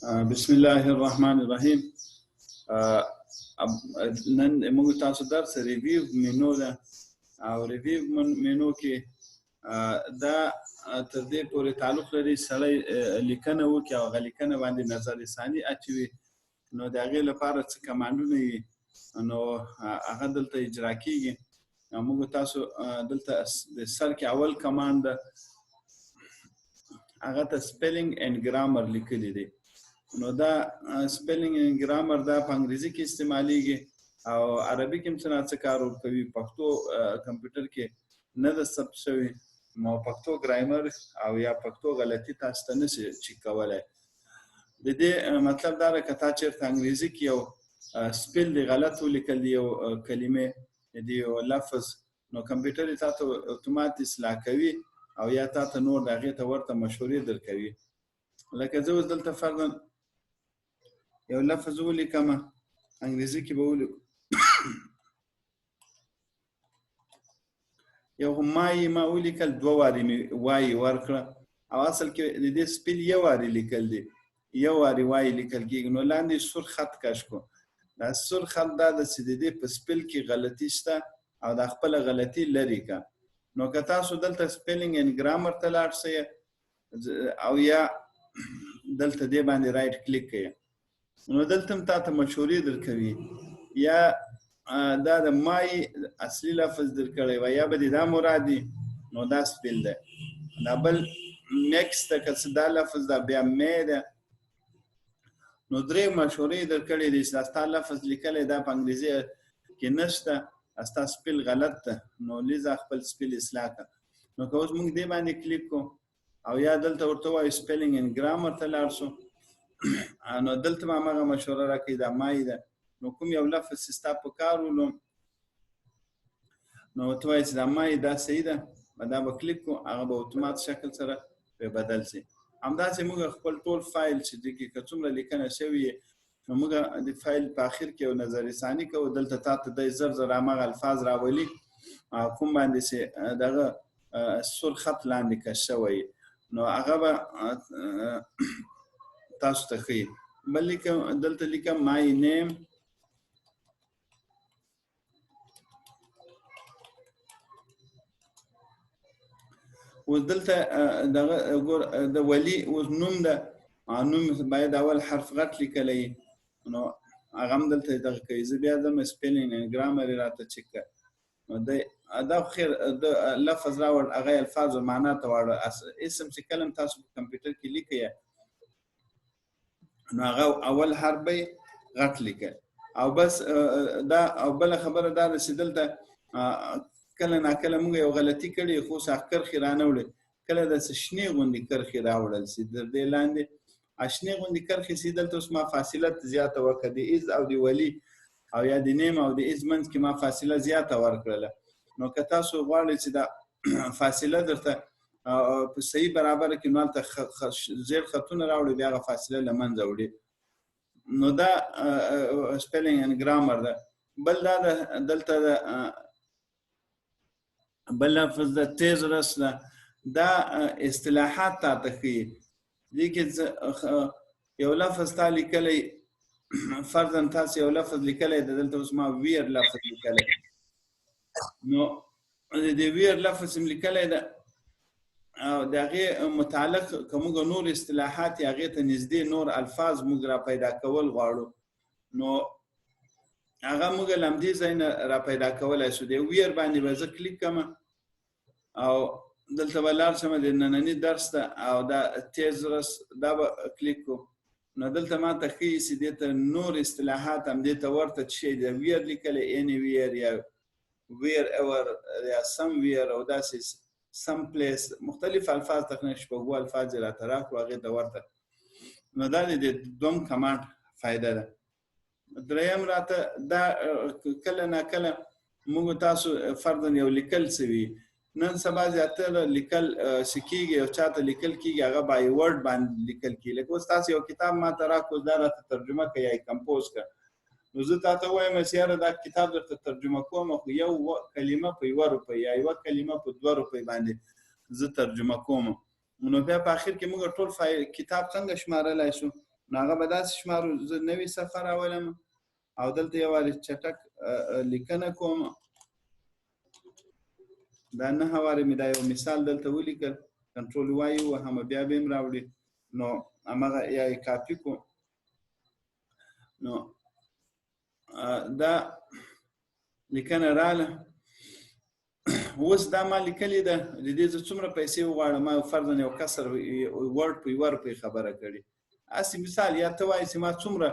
بسم الله الرحمن الرحیم. نن موږ تاسو درس ریویو مینو ده او ریویو مینو کې دا تر دې پورې تعلق لري سړی لیکنه وکړي او هغه لیکنه باندې نظر ثاني اچوي، نو د هغې لپاره څه کمانډونه وي نو هغه دلته اجرا کیږي. موږ تاسو دلته د سر کې اول کمانډ ده، هغه ته سپیلینګ اینډ ګرامر لیکلی دی. نو دا سپیلینګ اینډ ګرامر دا په انګریزي کې استعمالیږي او عربي کې هم څه نه څه کار ورکوي. پښتو کمپیوټر کې نه ده ثبت شوي، نو پښتو ګرامر او یا پښتو غلطي تاسو ته نشي چیک کولی. د دې مطلب دا ده که تا چېرته انګریزي کې یو سپیل دی غلط ولیکل دی یو کلمې دی یو لفظ، نو کمپیوټر یې تا ته اتومات اصلاح کوي او یا تا ته نور د هغې ته ورته مشورې درکوي. لکه زه اوس دلته فرضاً یو لفظ ولیکم، انګریزي کې به ولیکم یو مایي ما ولیکل، دوه وارې مې وایي ورکړه او اصل کې د دې سپیل یو وارې لیکل دی، یو وارې وایي لیکل کېږي. نو لاندې سور خط کش کو، دا سور خط دا ده چې د دې په سپیل کې غلطي شته او دا خپله غلطي لرې که. نو که تاسو دلته سپیلینګ اینډ ګرامر ته لاړ شئ او یا دلته دې باندې رایټ کلیک کوئ، نو دلته هم تا ته مشورې درکوي، یا دا د مای اصلي لفظ درکړی وی یا به دې دا مراد وي نو دا سپیل دی. دا بل میکس ده که څه دا لفظ ده بیا می ده. نو درې مشورې درکړې دي چې دا ستا لفظ لیکلی دا په انګریزي کې نشته، ستا سپیل غلط ده، نو لیزه خپل سپیل اصلاح کړه. نو که اوس موږ دې باندې کلیک کو او یا دلته ورته وایو سپیلینګ اینډ ګرامر ته لاړ شو، نو دلته به هماغه مشوره راکوي دا مای ده. نو کوم یو لفظ چې ستا په کار ولو نو ته وایي چې دا مای دا صحیح ده، دا به کلیک کو، هغه به اتومات شکل سره به بدل شي. همداسې موږ خپل ټول فایل چې دې کې که څومره لیکنه شوي نو موږ د فایل په آخر کې یو نظر ثاني کوو، دلته تا ته دی زر زر هماغه الفاظ راولي کوم باندې چې دغه سور خط لاندې کش شوی، نو هغه به تاسو ته ښیي. بل دلته لیکم مای نیم، اوس دلته دغه ګور د ولی اوس نوم ده، نوم باید اول حرف غټ لیکلی، نو هغه هم دلته دغه کوي. زه بیا ځم سپیلینګ اینډ ګرامر یې راته چک کړه، نو دا خیر د لفظ راوړ هغه الفاظ او معنا ته واړه. اسم چې کله تاسو په کمپیوټر کې لیکئ نو هغه اول حرف به غټ لیکئ او بس. دا او بله خبره دا ده چې دلته کله ناکله موږ یو غلطي کړې خو کرښې رانه وړې، کله داسې شنې غوندې کرښې راوړل سي د دې لاندې شنې غوندې کرښې سي. دلته اوس ما فاصله زیاته وکړه د ایز او د ولی او یا د نیم او د ایز منځ کې ما فاصله زیاته ورکړله. نو که تاسو غواړئ چې دا فاصله درته په صحیح برابره کړي نو هلته زیړ خطونه راوړئ، بیا هغه فاصله له منځه وړي. نو دا سپیلینګ اینډ ګرامر ده. بل دا ده دلته بل لفظ د تیز رس ده، دا اصطلاحات تا ته ښیي. دې کې یو لفظ تا لیکلی، فرضاً تاسو یو لفظ لیکلی ده، دلته اوس ما ویر لفظ لیکلی، نو د دې ویر لفظ هم لیکلی ده او د هغې متعلق که موږ نور اصطلاحات یا هغې ته نږدې نور الفاظ موږ را پیدا کول غواړو نو هغه موږ له همدې ځای نه را پیدا کولی شو. د ویر باندې به زه کلیک کړم او دلته به لاړ شم د ننني درس ته او دا تیز رس دا به کلیک کړو، نو دلته ما ته ښیي چې دې ته نور اصطلاحات همدې ته ورته شی د ویر لیکلی، اینی ویر یا ویر اور یا سم ویر او داسې سم پلیس، مختلف الفاظ تقریبا شپږو الفاظ یې راته راکړو هغې ته ورته. نو دا د دوم کمانډ فایده ده. دریم راته دا کله ناکله موږ تاسو فرضاً یو لیکل څه وي، نن سبا زیاتره لیکل چې کېږي او چاته لیکل کېږي هغه بای ورډ باندې لیکل کېږي. لکه اوس تاسو یو کتاب ما ته راکړو دا راته ترجمه کړه یا یې کمپوز کړه، نو زه تا ته وایم چې یاره دا کتاب درته ترجمه کوم خو یو کلمه په 1 روپۍ یا یوه کلمه په 2 روپۍ باندې زه ترجمه کوم. نو بیا په آخر کې موږ ټول کتاب څنګه شمارلی شو؟ نو هغه به داسې شمارو زه نوې صفحه راولم او دلته یو وارې چټک لیکنه کوم. دا 9 وارې مې دا یو مثال دلته ولیکل، کنټرول وای وهم بیا به هم راوړي. نو هماغه یا یې کاپي کو. نو دا لیکنه رااله. اوس دا ما لیکلې ده، د دې زه څومره پیسې وغواړم، ما فرضاً یو کسر ورډ په 1 روپۍ خبره کړې، هسې مثال یا ته وایې چې ما څومره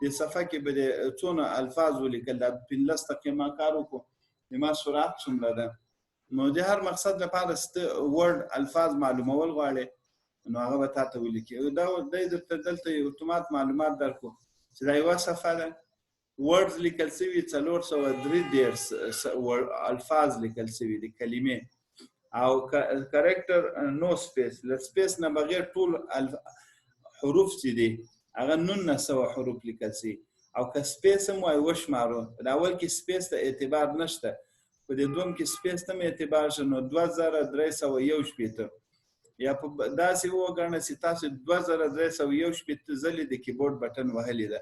د صفحه کې به د څونه الفاظ ولیکل، دا 15 دقیقې ما کار وکړو، د ما سرعت څومره ده. نو د هر مقصد لپاره ست ورډ الفاظ معلومول غواړي، نو هغه به تاسو ولیکي. دا درته دلته اتومات معلومات درکو چې دا یو صفحه ده، ورډز لیکل شوي 433 الفاظ لیکل شوي دي، کلمې، او کریکټر نو سپیس، له سپیس نه بغیر ټول حروف چې دي هغه 1900 حروف لیکل شي. او که سپیس هم وای وشمارو، د اول کې سپیس ته اعتبار نشته، په دې دوم کې سپیس ته اعتبار شنو 2381 یا په داسې وګڼه چې تاسو 2381 ځلې د کیبورډ بټن وهلی ده.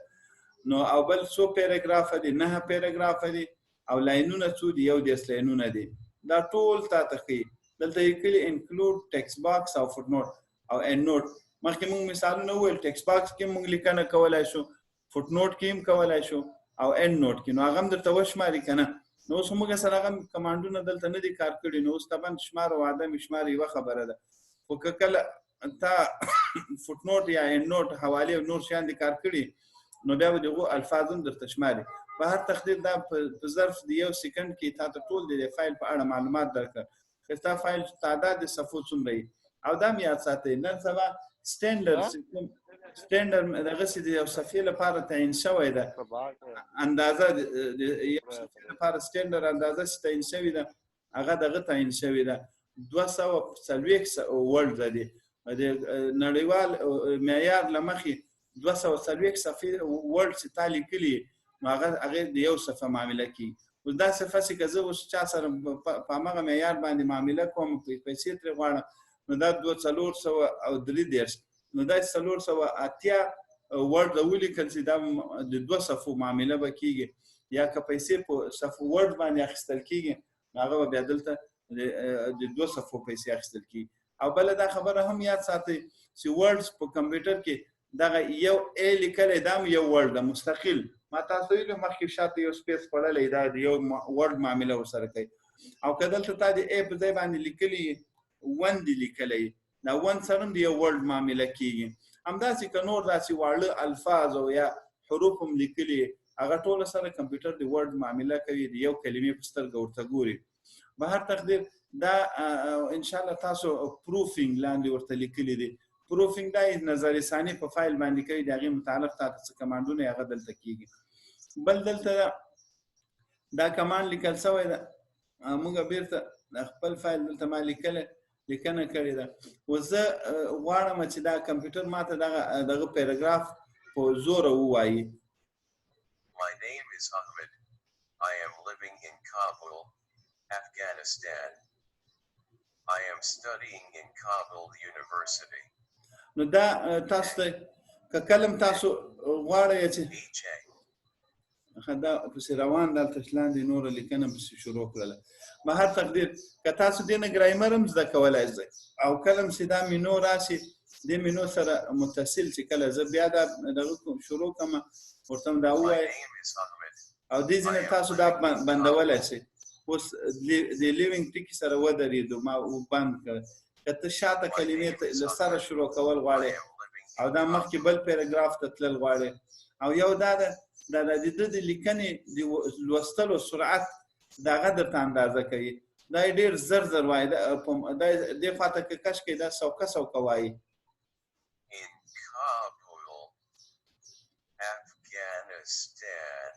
نو او بل څو پیراګراف دي، 9 پیراګراف دي، او لاینونه څو دي، 10 لاینونه دي. دا ټول تاسو کې دلته لیکلي انکلود ټیکسټ باکس او فوټ نوٹ او end نوٹ. مخکې موږ مثالونه وویل، ټیکسټ باکس کې موږ لیکنه کولای شو، فوټ نوٹ کې هم کولای شو، او end نوٹ کې. نو هغه هم درته وشماري کنه. نو اوس موږ سره هغه کمانډونه دلته نه دي کار کړي، نو اوس طبعا شمار او عدم شمار یو خبره ده. خو کله تا فوټ نوٹ یا end نوٹ حواله او نور شیان دي کار کړي، نو بیا به دغه الفاظ هم درته شماري. په هر تقدیر دا په ظرف د 1 سکند کې تاسو ټول د فایل په اړه معلومات درکړه، چې تا فایل تعداد د صفحو څومره وي، او دا مې یاد ساتئ. نن سبا سټانډرډ دغه سي د یو صفحې لپاره تعین شوی ده، اندازه د یو صفحې لپاره سټانډرډ اندازه چې تعین شوی ده، هغه دغه تعین شوی ده 240 ورډ دي. د نړیوال معیار لمخې 240 صفحې ورډ چې تا لیکلي، نو هغه د یو صفحه معامله کوي. اوس دا صفحه چې که زه اوس چا سره په هماغه معیار باندې معامله کوم، پیسې ترې غواړم، نو دا 433، نو دا 480 ورډ ولیکل چې دا د 2 صفحو معامله به کېږي. یا که پیسې په صفحو ورډ باندې اخیستل کېږي، نو هغه به بیا دلته د 2 صفحو پیسې اخیستل کېږي. او بله دا خبره هم یاد ساتئ چې ورډز په کمپیوټر کې دغه یو ا لیکلی، دا یو ورډ ده مستقل. ما تاسو ویلو مخکې شاته یو سپیس پړلی، دا د یو ورډ معامله ورسره کوي. او که دلته تا د ا په ځای باندې لیکلی 1 دی لیکلی، دا 1 سره هم د یو ورډ معامله کېږي. همداسې که نور داسې واړه الفاظ او یا حروف هم لیکلي، هغه ټول سره کمپیوټر د ورډ معامله کوي، د یو کلمې په سترګه ورته ګوري. به هر تقدیر دا ان شاء الله تاسو پروفینګ لاندې ورته لیکلي دي. پروفینګ دا نظر ثاني په فایل باندې کوي، د هغې متعلق تاسو کمانډونه هغه دلته کېږي. بل دلته دا کمانډ لیکل شوی ده، موږ بیرته خپل فایل دلته ما لیکنه کړې ده. اوس زه غواړم چې دا کمپیوټر ماته دغه پیراګراف په زوره ووایي. My name is Ahmed. I am living in Kabul, Afghanistan. I am studying in Kabul University. نو دا تاسو ته که کلم تاسو غواړئ چې دا پسې روان دلته لاندې نوره لیکنه پسې شروع کړله. به هر تقدیر که تاسو دې نه ګرایمر هم زده کولی شئ، او کلم چې دا مینو راشي، دې مینو سره متصل چې کله زه بیا دا دغه شروع کړم ورته هم دا ووایه، او دې ځینې تاسو دا بندولی شئ. اوس د لیوینګ ټکي سره ودرېدو، ما بند کړ. که ته شاته کلمې له سره شروع کول غواړې، او دا مخکې بل پیراګراف ته تلل غواړې، او یو دا ده د د لیکنې د لوستلو سرعت د هغه درته اندازه کوي. دا یې ډېر زر زر وایي، دې خواته که کش کوي دا سوکه وایي. In Kabul, Afghanistan.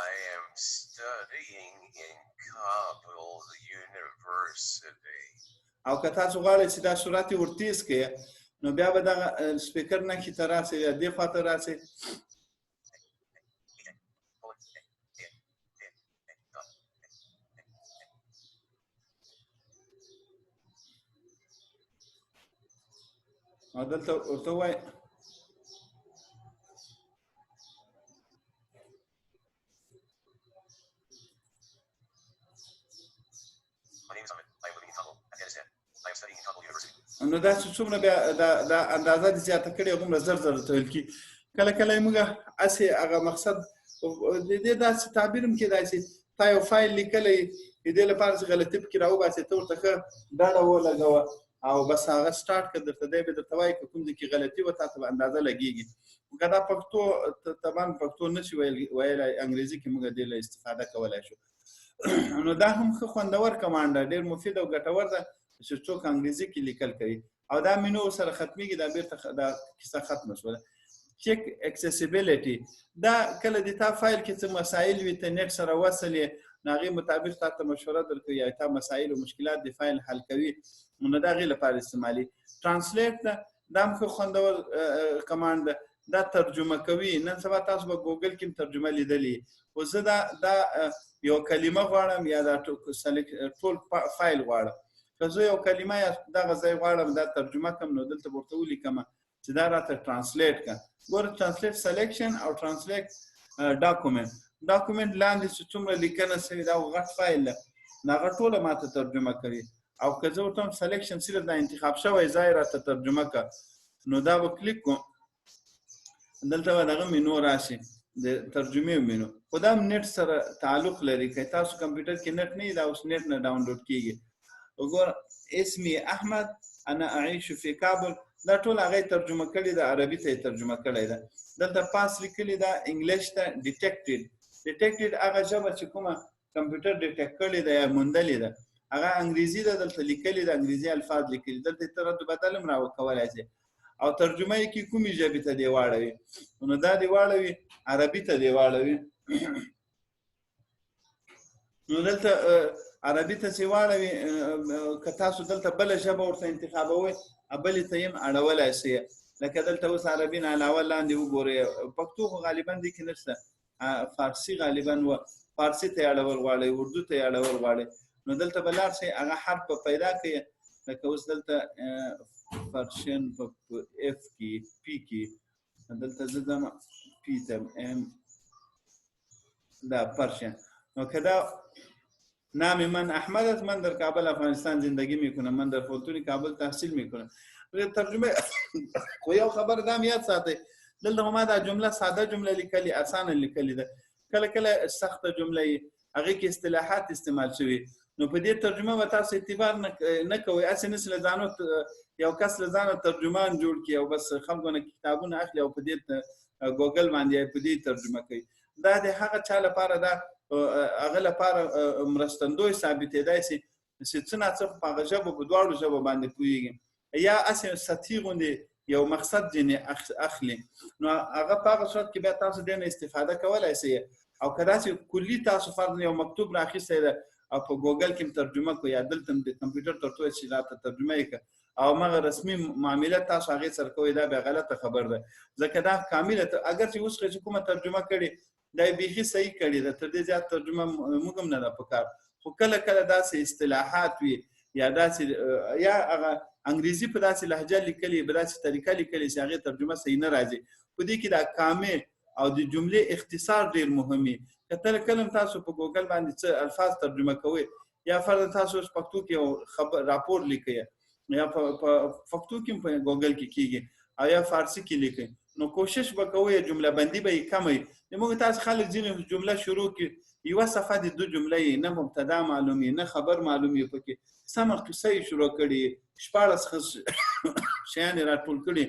I am studying in Kabul University. او که تاسو غواړئ چې دا سرعت یې ورتیز کړئ، نو بیا به دغه سپیکر نښې ته راسئ یا دې خواته راسئ. او دلته ورته وایي My name is Ahmed. I am living in Kabul, Afghanistan. I am studying in Kabul University. نو دا چې څومره بیا دا اندازه دې زیاته کړې هغومره زر زر ته ویل کېږي. کله کله موږ هسې هغه مقصد د دې داسې تعبیر هم کېدای شي تا یو فایل لیکلی د دې لپاره چې غلطي پکې راوباسې ته ورته ښه ډاډه ولګوه او بس هغه سټارټ کړه درته دی به درته وایي که کوم ځای کې غلطي وه تا ته به اندازه لګېږي. که دا پښتو طبعا پښتو نه شي ویلی انګریزي کې موږ دې له استفاده کولی شو. نو دا هم ښه خوندور کمانډ ده ډېر مفید او ګټور ده چې څوک انګریزي کې لیکل کوي او دا مینو سره ختمیږي دا بیرته دا کیسه ختمه شوله. چیک اکسیسیبیلیټي دا کله د تا فایل کې څه مسایل وي ته نیټ سره وصل یې نو هغې مطابق تا ته مشوره درکوي یا تا مسایل او مشکلات د فایل حل کوي نو د هغې لپاره استعمالي. ټرانسلیټ ده دا هم ښه خوندور کمانډ ده دا ترجمه کوي. نن سبا تاسو به ګوګل کې هم ترجمه لیدلې خو زه دا یو کلمه غواړم یا دا ټول فایل غواړم که زه یو کلمه یا دغه ځای غواړم دا ترجمه کړم نو دلته به ورته ولیکم چې دا راته ټرانسلیټ کړه. ګوره ټرانسلیټ سلیکشن او ټرانسلیټ ډاکومنټ لاندې چې څومره لیکنه شوې دا غټ فایل ده نو هغه ټوله ماته ترجمه کوي او که زه ورته هم سلیکشن صرف دا انتخاب شوی ځای راته ترجمه کړه نو دا به کلیک کوم دلته به دغه مینو راشي د ترجمې مینو خو دا هم نیټ سره تعلق لري که تاسو کمپیوټر کې نیټ نه وي دا اوس نیټ نه ډاونلوډ کېږي. وګوره اسمي احمد انا اعيش في کابل دا ټول هغه ترجمه کړي ده عربي ته ترجمه کړی ده. دلته پاس لیکلي ده انګلیش ته ډیټیکټډ هغه ژبه چې کومه کمپیوټر ډیټیکټ کړې ده یا موندلې ده هغه انګریزي ده دلته لیکلي ده انګریزي الفاظ لیکلي دلته ته رد بدل هم راوکولی شي او ترجمه یې کې کومې ژبې ته دی واړوي نو دا دی واړوي عربي ته دی واړوي نو دلته عربي ته چې واړوي که تاسو دلته بله ژبه ورته انتخابوئ بلې ته یې هم اړولی شئ لکه دلته اوس عربي نه علاوه لاندې وګورئ پښتو خو غالبا دې کې نشته فارسي غالبا و فارسي ته یې اړول غواړئ اردو ته یې اړول غواړئ نو دلته به لاړ شئ هغه حرف به پیدا کړئ لکه اوس دلته فرشن په اف کې پی کې دلته زه ځم پی ته ام دا پرشن نو که دا نام من احمد است من در کابل افغانستان زندگی میکنم من در فولتون کابل تحصیل میکنم ترجمه خو یو خبر دا یاد ساتئ دلته ما دا جمله ساده جمله لیکلي اسانه لیکلي ده کله کله سخته جمله هغې کې اصطلاحات استعمال شوي نو په دې ترجمه به تاسو اعتبار نه کوئ هسې نسې له ځانو یو کس له ځانه ترجمان جوړ کړي او بس خلکو نه کتابونه اخلي او په دې ګوګل باندې په دې ترجمه کوي. دا د هغه چا لپاره دا هغه لپاره مرستندوی ثابتېدای شي چې څه ناڅه په هغه ژبو په دواړو ژبو باندې پوهېږي یا هسې سطحي غوندې یو مقصد ځینې اخلي نو هغه په هغه صورت کې بیا تاسو دې نه استفاده کولی شئ او که داسې کلي تاسو فرض یو مکتوب راخیستی ده او په ګوګل کې ترجمه کو یا دلته د کمپیوټر تر څو چې راته ترجمه یې کړه او مغه رسمي معاملات تاسو هغې سره کوئ دا بیا غلطه خبر ده ځکه دا کامله اگر چې اوس چې کومه ترجمه کړې دا یې بیخي صحیح کړې ده تر دې زیات ترجمه موږ هم نه ده پکار خو کله کله داسې اصطلاحات وي یا داسې یا هغه انګریزي په داسې لهجه لیکلي په داسې طریقه لیکلي چې هغې ترجمه صحیح نه راځي په دې کې دا کامې او د جملې اختصار ډېر مهم وي که کله تاسو په ګوګل باندې څه الفاظ ترجمه کوئ یا فرض تاسو پښتو کې یو راپور لیکئ یا په پښتو کې په ګوګل کې کېږي او یا فارسي کې لیکئ نو کوشش به کوئ جمله بندي به یې کمئ موږ تاسو خلک ځینې جمله شروع کړي یوه صفحه د دو جمله یې نه مبتدا معلوم یې نه خبر معلوم یې پکې سمه قصه یې شروع کړي 14 شیان یې راټول کړي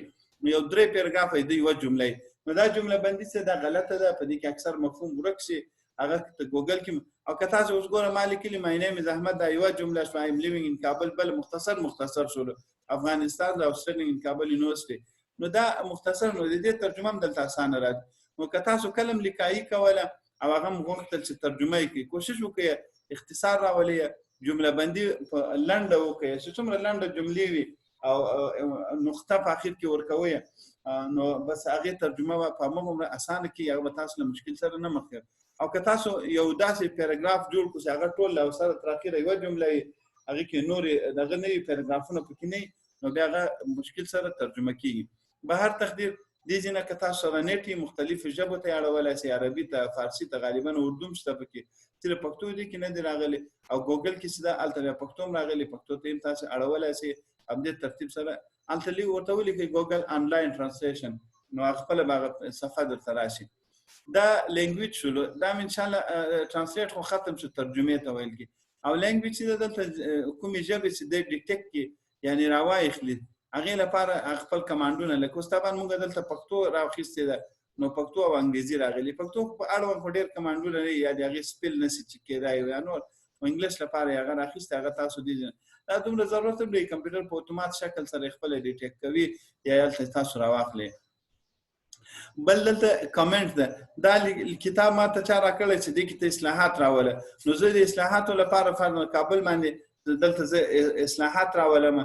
یو 3 پیراګراف یې د یوه جمله نو دا جمله بندي څه ده غلطه ده په دې کې اکثر مفهوم ورک شي هغه ګوګل کې او که تاسو اوس ګوره ما لیکلي my name is احمد دا یوه جمله شوه I am living in کابل بل مختصر شولو افغانستان او studying in کابل یونیورسټي نو دا مختصر نو د دې ترجمه هم دلته اسانه راځي نو که تاسو کلم لیکایي کوله او هغه هم غوښتل چې ترجمه یې کړي کوشش وکړئ اختصار راولئ جمله بندي په لنډه وکړئ چې څومره لنډه جملې وي او نقطه په اخر کې ورکوئ نو بس هغې ترجمه به په هماغومره اسانه کړي هغه به تاسو له مشکل سره نه مخ کوي او که تاسو یو داسې پیراګراف جوړ کړو چې هغه ټول له سره تر اخره یوه جمله وي هغې کې نورې دغه نه وي پیراګرافونه پکې نه وي نو نو بیا هغه مشکل سره ترجمه کیږي. به هر تقدیر دې ځینه که تاسو سره نیټ مختلفو ژبو ته اړولی سئ، عربي ته، فارسي ته، غالبا اردو هم شته پکې، صرف پښتو دې کې نه دی راغلی، او ګوګل کې چې ده هلته بیا پښتو هم راغلی، پښتو ته هم تاسو اړولی سئ. همدې ترتیب سره هلته ورته ولیکئ ګوګل آنلاین ترانسلیشن، نو خپله به هغه صفحه درته راشي. دا لینګویج شولو، دا ان شاء الله ترانسلیټ خو ختم شو، ترجمې ته ویل کی. او لینګویج چې دلته کومې ژبې چې د ډیټیکټ کې یعنی راوایخلي هغې لپاره خپل کمانډونه، لکه اوس طبعا موږ دلته پښتو راوخیستې ده، نو پښتو او انګریزي راغلي. پښتو په اړوند خو ډېر کمانډونه نه یا د هغې سپیل نشي چې کېدای یا نور، انګلیش لپاره یې هغه راخیستې، هغه تاسو دې دا دومره ضرورت هم دی، کمپیوټر په اتومات شکل سره خپله ډیټیکټ کوي یا هلته تاسو راواخلئ. بل دلته کامنټ ده، دا کتاب ما ته چا راکړی چې دې کې ته اصلاحات راوله، نو زه د اصلاحاتو لپاره فرض کابل باندې دلته زه اصلاحات راولم،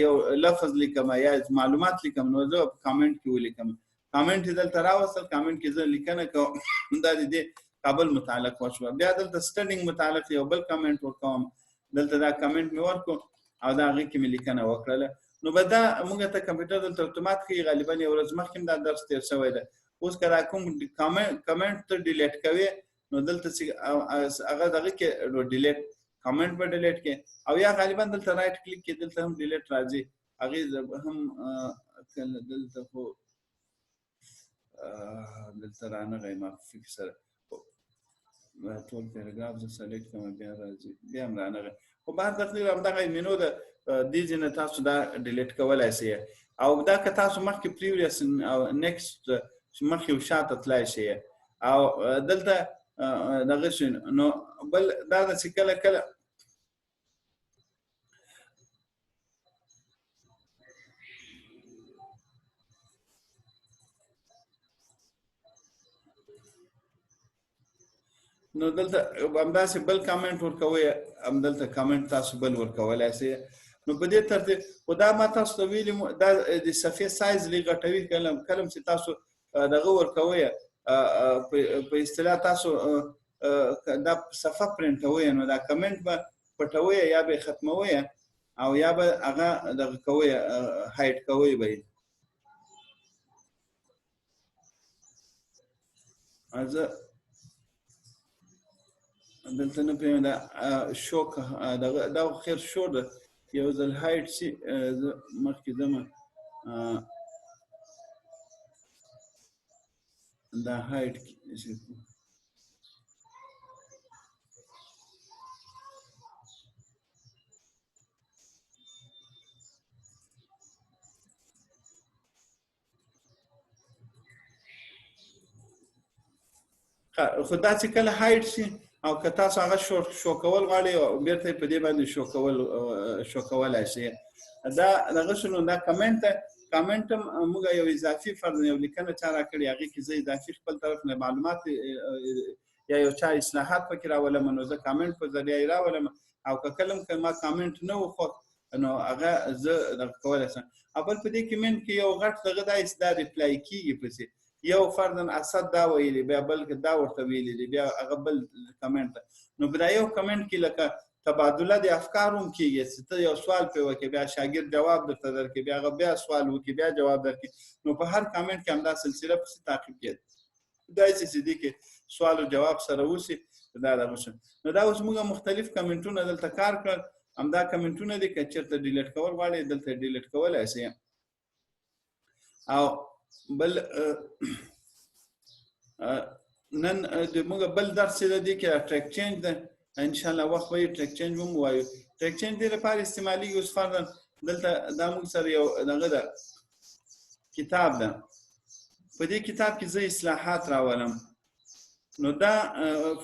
یو لفظ لیکم یا معلومات لیکم، نو زه په کامنټ کې ولیکم. کامنټ یې دلته راوستل، کامنټ کې زه لیکنه کوم دا د دې کابل متعلق وشوه. بیا دلته سټډینګ متعلق یو بل کامنټ ورکوم، دلته دا کامنټ مې ورکړو او دا هغې کې مې لیکنه وکړله. نو به دا موږ ته کمپیوټر دلته اتومات کوي، غالبا یو ورځ مخکې دا درس تېر شوی ده. اوس که دا کوم کامنټ ته ډیلیټ کوې، نو دلته چې هغه دغه کې ډیلیټ کامنټ به ډیلیټ کې، او یا غالبا دلته رایټ کلیک کې دلته هم ډیلیټ راځي، هغې هم دلته خو دلته رانغی ما فکر سره ټول پیراګراف زه سلیکټ کوم بیا راځي، بیا هم رانغی. خو به هر تقدیر همدغه مینو ده، دې ځینې تاسو دا ډیلیټ کولی شئ، او دا که تاسو مخکې پریویس او نیکسټ مخکې او شاته تللی شئ، او دلته دغه شي. نو بل دا ده چې کله کله نو دلته همداسې بل کامنټ ورکوئ، همدلته کامنټ تاسو بل ورکولی شئ. نو په دې ترتیب خو دا ما تاسو ته ویلي دا د صفحې سایز لږ غټوي، کله چې تاسو دغه ورکوئ په اصطلاح تاسو دا صفحه پرنټوئ، نو دا کمنټ به پټوئ یا به ختموئ او یا به هغه دغه کوئ هایډ کوئ به یې. زه دلته نه پوهېږم دا شو دا خیر شو ده، یو ځل هایډ شي زه مخکې ځمه دا هایډ شي. خو دا چې کله هایډ شي او که تاسو هغه شو کول غواړئ بیرته په دې باندې شو کولی شئ. دا دغه شو. نو دا کمنټ هم موږ یو اضافي فرض یو لیکنه چا راکړې، هغې کې زه اضافي خپل طرف نه معلومات یا یو چا اصلاحات پکې راولم، نو زه کامنټ په ذریعه یې راولم، او که کله هم که ما کامنټ نه و خو نو هغه زه دغه کولی شم. او بل په دې کمنټ کې یو غټ دغه دا ریپلای کېږي پسې، یو فرضاً اسد دا ویلي، بیا بل دا ورته ویلي دی، بیا هغه بل کمنټ. نو په دا یو کمنټ کې لکه تبادله د افکارو هم کېږي، چې ته یو سوال پرې وکړې، بیا شاګرد جواب درته درکړي، بیا هغه بیا سوال وکړي، بیا جواب درکړي. نو په هر کمنټ کې همدا سلسله پسې تعقیب کېږي، داسې چې دې کې سوال او جواب سره وشي. دا دغه شو. نو دا اوس موږ مختلف کمنټونه دلته کار کړل، همدا کمنټونه دي، که چېرته ډیلیټ کول غواړئ دلته ډیلیټ کولی شئ. او بل نن موږ بل درس دی کې ټریک چینج ده، ان شاء الله وخت به ټریک چینج هم وایو. ټریک چینج دې لپاره استعمالېږي. اوس فرضاً دلته دا موږ سره یو دغه ده کتاب ده، په دې کتاب کې زه اصلاحات راولم، نو دا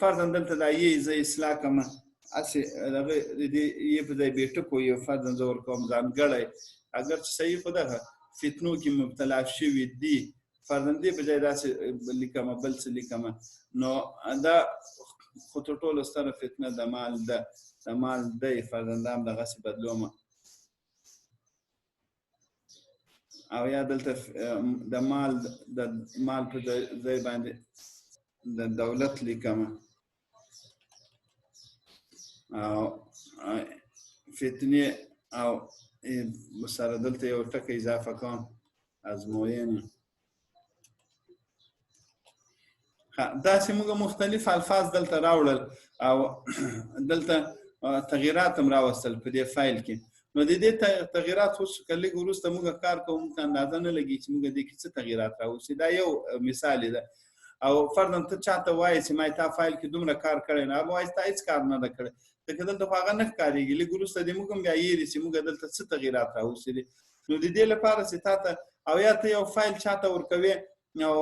فرضاً دلته دا یې زه اصلاح کوم، هسې دغه دې یې په ځای بېټکو یو فرضاً زه ورکوم ځانګړی، اگر چې صحیح خو دغه فتنو کې مبتلا شوي دي، فرضاً دې په ځای داسې لیکم بل څه لیکم، نو دا خو تر ټولو ستره فتنه د مال ده، د مال دی، فرضاً دا هم دغسې بدلوم، او یا دلته د مال په ځای باندې د دولت لیکم، او فتنې او سره دلته یو ټکی اضافه کوم ازموینې. داسې موږ مختلف الفاظ دلته راوړل او دلته تغییرات هم راوستل په دې فایل کې. نو د دې تغییرات اوس که لږ وروسته موږ کار کوو موږ ته اندازه نه لګي چې موږ دې کې څه تغییرات راوستي. دا یو مثال ده. او فرضاً ته چاته وایې چې ما تا فایل کې دومره کار کړی نه، هغه وایي تا هېڅ کار نه ده کړی، ځکه دلته خو هغه نه ښکارېږي. لږ وروسته دې موږ هم بیا یېري چې موږ دلته څه تغییرات راوستي دي. نو د دې لپاره چې تا ته او یا ته یو فایل چاته ورکوې او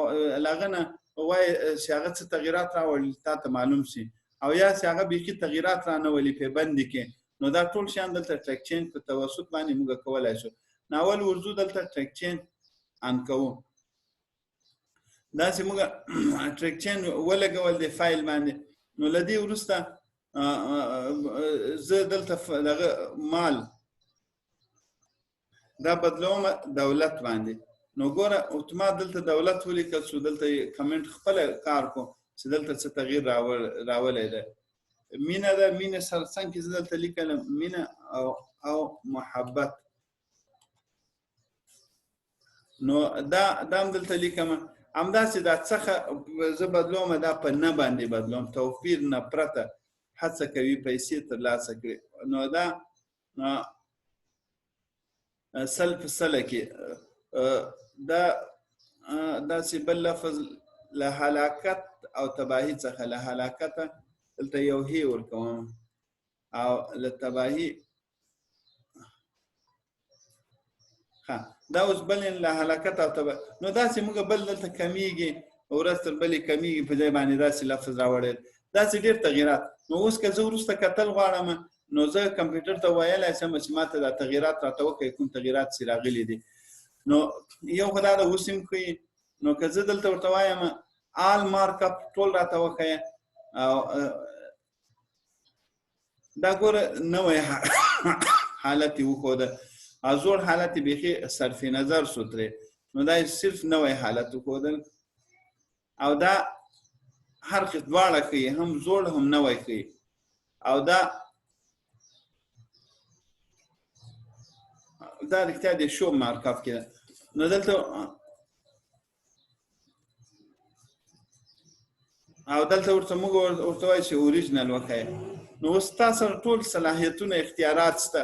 له هغه نه وایي چې هغه څه تغییرات راولي تا ته معلوم شي، او یا چې هغه بیخي تغییرات رانولي پیبندي کې، نو دا ټول شیان دلته ټریک چین په توسط باندې موږ کولی شو. ناول ورځو دلته ټریک چین ان کوو. داسې موږ ټریک چین ولګول د فایل باندې. نو له دې وروسته زه دلته دغه مال دا بدلوم دولت باندې. نو ګوره اتومات دلته دولت ولیکل شو، دلته کمنټ خپل کار کو چې دلته څه تغییر راولی ده. مینه ده، مینه سره څنګه چې دلته لیکلم مینه او محبت. نو دا هم دلته لیکم. همداسې دا څخه زه بدلوم، دا په نه باندې بدلوم. توپیر نه پرته هڅه کوي پیسې ترلاسه کړي. نو دا سل په سله کې دا داسې بل لفظ له هلاکت او تباهي څخه، له هلاکته دلته یو هی ورکوم او له تباهي دا اوس بل له هلاکت او تباهي. نو داسې موږ بل دلته کمیږي، ورځ تر بلې کمیږي، په ځای باندې داسې لفظ راوړل. داسې ډېر تغییرات. نو اوس که زه وروسته کتل غواړم نو زه کمپیوټر ته ویلی شم چې ما ته دا تغییرات راته وښیي، کوم تغییرات چې راغلي دي. نو یو خو دا د اوس هم ښیي. نو که زه دلته ورته وایم آل مارک اپ ټول راته وښیه، او دا ګوره نوی حالت یې وښوده او زوړ حالت یې بیخي صرف نظر شو ترې. نو دا یې صرف نوی حالت وښودل او دا هر دواړه ښیي، هم زوړ هم نوی ښیي. او دا رښتیا د شو مارک اپ کې ده. نو دلته ورته موږ ورته وایو چې اوریجنل وښیه. نو اوس تا سره ټول صلاحیتونه اختیارات شته.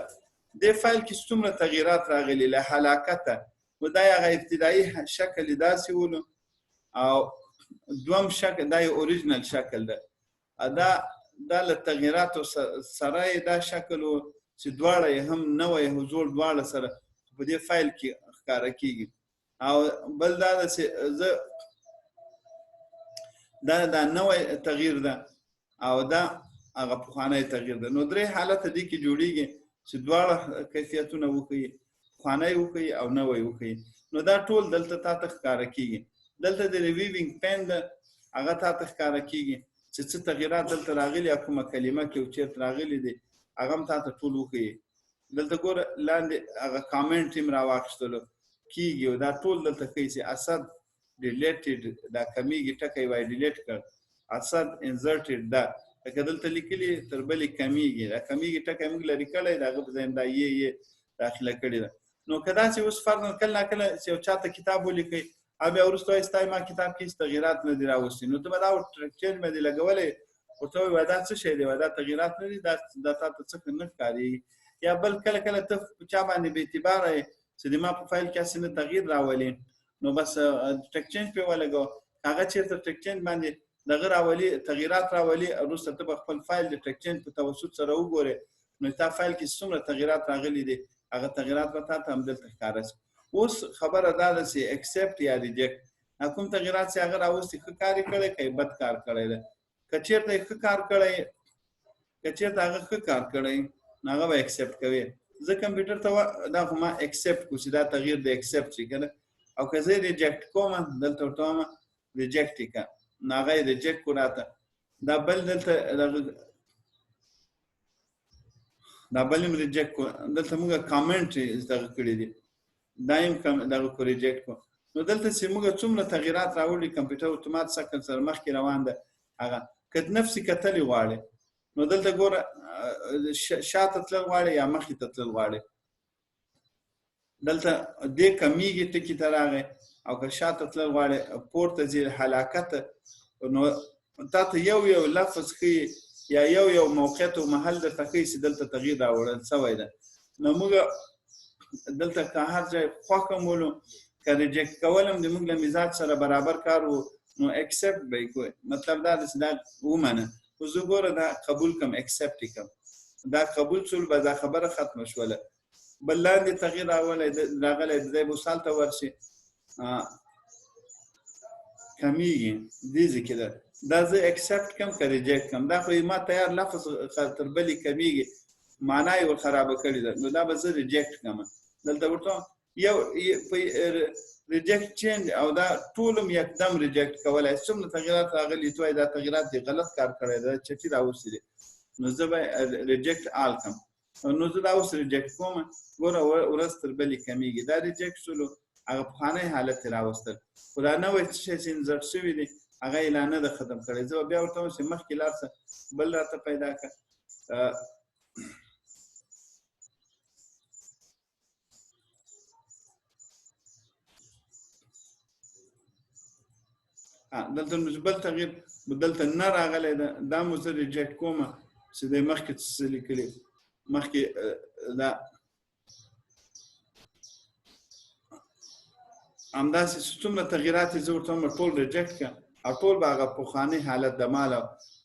دې فایل کې څومره تغییرات راغلي له هلاکته. نو دا هغه ابتدایي شکل یې داسې ولو او دوم شکل دا یې اوریجنل شکل ده. دا له تغییراتو سره یې دا شکل و چې دواړه یې هم نوی او زوړ دواړه سره په دې فایل کې ښکاره کېږي. او بل دا ده چې زه دا نوی تغییر ده او دا هغه پخوانی تغییر ده. نو درې حالته دې کې جوړیږي چې دواړه کیفیتونه وښیي، پخوانی وښیي او نوی وښیي. نو دا ټول دلته تا ته ښکاره کېږي. دلته د ریویوینګ پین ده، هغه تا ته ښکاره کېږي چې څه تغییرات دلته راغلي او کومه کلمه کې او چېرته راغلي دي هغه هم تا ته ټول وښیي. دلته ګوره لاندې هغه کامنټ هم راواخیستلو کېږي او دا ټول دلته ښیي چې اسد ډیلیټډ، دا کمیږي ټکی وایي ډیلیټ کړ، اسد انزرټډ ده لکه دلته لیکلي تر بلې کمیږي. دا کمیږي ټکی موږ لرې کړی، د هغه په ځای دا یې داخله کړې ده. نو که داسې اوس فرضاً کله ناکله چې یو چاته کتاب ولیکئ او بیا وروسته وایي ستا ما کتاب کې هېڅ تغییرات نه دي راوستي، نو ته به دا ټریک چین باندې لګولی، ورته وایي دا څه شی دی، دا تغییرات نه دي، دا تا ته څه نه ښکارېږي. یا بل کله کله ته په چا باندې بې اعتباره یې چې د ما په فایل کې هسې نه تغییر راولي، نو بس ټریک چین پرې ولګوه. هغه چېرته ټریک چین باندې دغه راولي، تغییرات راولي، وروسته ته به خپل فایل د ټریک چین په توسط سره وګورې، نو تا فایل کې څومره تغییرات راغلي دي هغه تغییرات به تا ته همدلته ښکاره شي. اوس خبره دا ده چې اکسپټ یا ریجیکټ، کوم تغییرات چې هغه راوستي ښه کار یې کړی که بد کار کړی دی. که چېرته یې ښه کار کړی، که چېرته هغه ښه کار کړی نو هغه به اکسپټ کوي. زه کمپیوټر ته دا خو ما اکسپټ کړو چې دا تغییر د اکسپټ شي که نه، او که زه یې ریجیکټ کوم دلته ورته وایم ریجیکټ یې کړه، نو هغه یې ریجیکټ کړو راته. دا بل دلته دا بل هم ریجیکټ کړو. دلته موږ کامنټ دغه کړي دي، دا هم دغه کو ریجیکټ کړو. نو دلته چې موږ څومره تغییرات راوړي کمپیوټر اتومات سکل سره مخکې روان ده. هغه که نفسي کتلې غواړي نو دلته ګوره شاته تلل غواړي یا مخې ته تلل غواړي. دلته دې کمیږي ټکي ته راغی او که شاته تلل غواړې پورته ځي حلاکت نو تاته یو لفظ ښیي یا یو موقعیت او محل درته ښیي چې دلته تغییر راوړل سوی ده. نو موږ دلته که هر ځای خوښ هم ولو که ریجکټ کول هم د موږ له مزاج سره برابر کار و نو اکسپټ به یې کوی. مطلب دا ده چې دا ومنه. خو زه ګوره دا قبول کم اکسپټ یې کم. دا قبول شول به دا خبره ختمه شوله. بل لاندې تغییر راغلی د ځای وصال ته ورشي کمیږي دې ځای کې ده. دا زه اکسپټ کم که ریجکټ کم دا خو ما تیار لفظ تر بلې کمیږي معنا یې ور خرابه کړې ده نو دا به زه ریجکټ کړم. دلته ورته یو ریجکټ چینج او دا ټول هم یکدم ریجکټ کولی څومره تغیرات راغلي ته وایي دا تغیرات دې غلط کار کړی ده چټي راوستي دي نو زه به ریجکټ آل کړم. نو زه دا اوس ریجکټ کوم ګوره ورځ تر بلې کمیږي. دا ریجکټ شولو هغه پخوانی حالت یې راوستل خو دا نوی څه شی چې انزرټ شوي دي هغه یې لا نه ده ختم کړی. زه به بیا ورته وایم چې مخکې لاړ شه بل راته پیدا کړه. دلته بل تغییر دلته نه راغلی ده دا مو زه ریجکټ کوم چې دی مخکې څه لیکلي مخکې دا همداسې څومره تغییرات یې زه ورته وایم ټول ریجکټ کړه او ټول به هغه پخوانی حالت د مال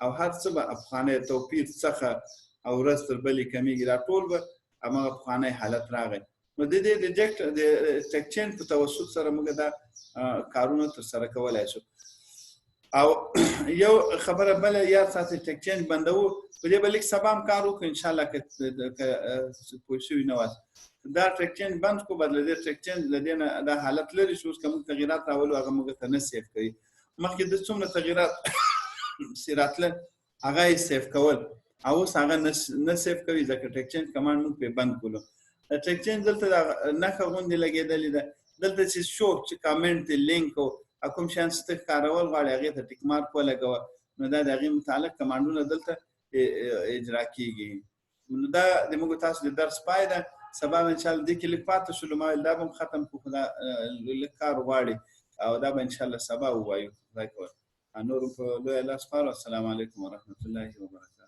او هر څه به پخوانی توپیر څخه او ورځ تر بلې کمیږي دا ټول به هماغه پخوانی حالت راغی. نو د دې ریجکټ د ټیک چین په توسط سره موږ دا کارونه ترسره کولی شو. او یو خبره بله یاد ساتئ ټیک چین بندوو په دې به لږ سبا هم کار وکړو انشاءالله که پوه شوي نه واست دا ټیک چین بند کړو بعد له دې ټیک چین له دې نه دا حالت لرې شو. اوس که موږ تغییرات راولو هغه موږ ته نه سیف کوي. مخکې د څومره تغییرات چې راتله هغه یې سیف کول او اوس هغه نه سیف کوي ځکه ټیک چین کمانډ موږ پرې بند کړو. ټیک چین دلته نښه غوندې لګېدلې ده دلته چې شو چې کامنټ دی لینک کوم شیان چې ته ښکارول غواړې هغې ته ټیک مارک ولګوه نو دا د هغې متعلق کمانډونه دلته اجرا کېږي. نو دا د موږ تاسو د درس پای ده. سبا به انشاءالله دې کې لږ پاتې شولو ما ویل دا به هم ختم کړو خو دا لږ کار غواړي او دا به انشاءالله سبا ووایو خدای کوه. نور په لوی الله سپارو. السلام علیکم ورحمة الله وبرکاته.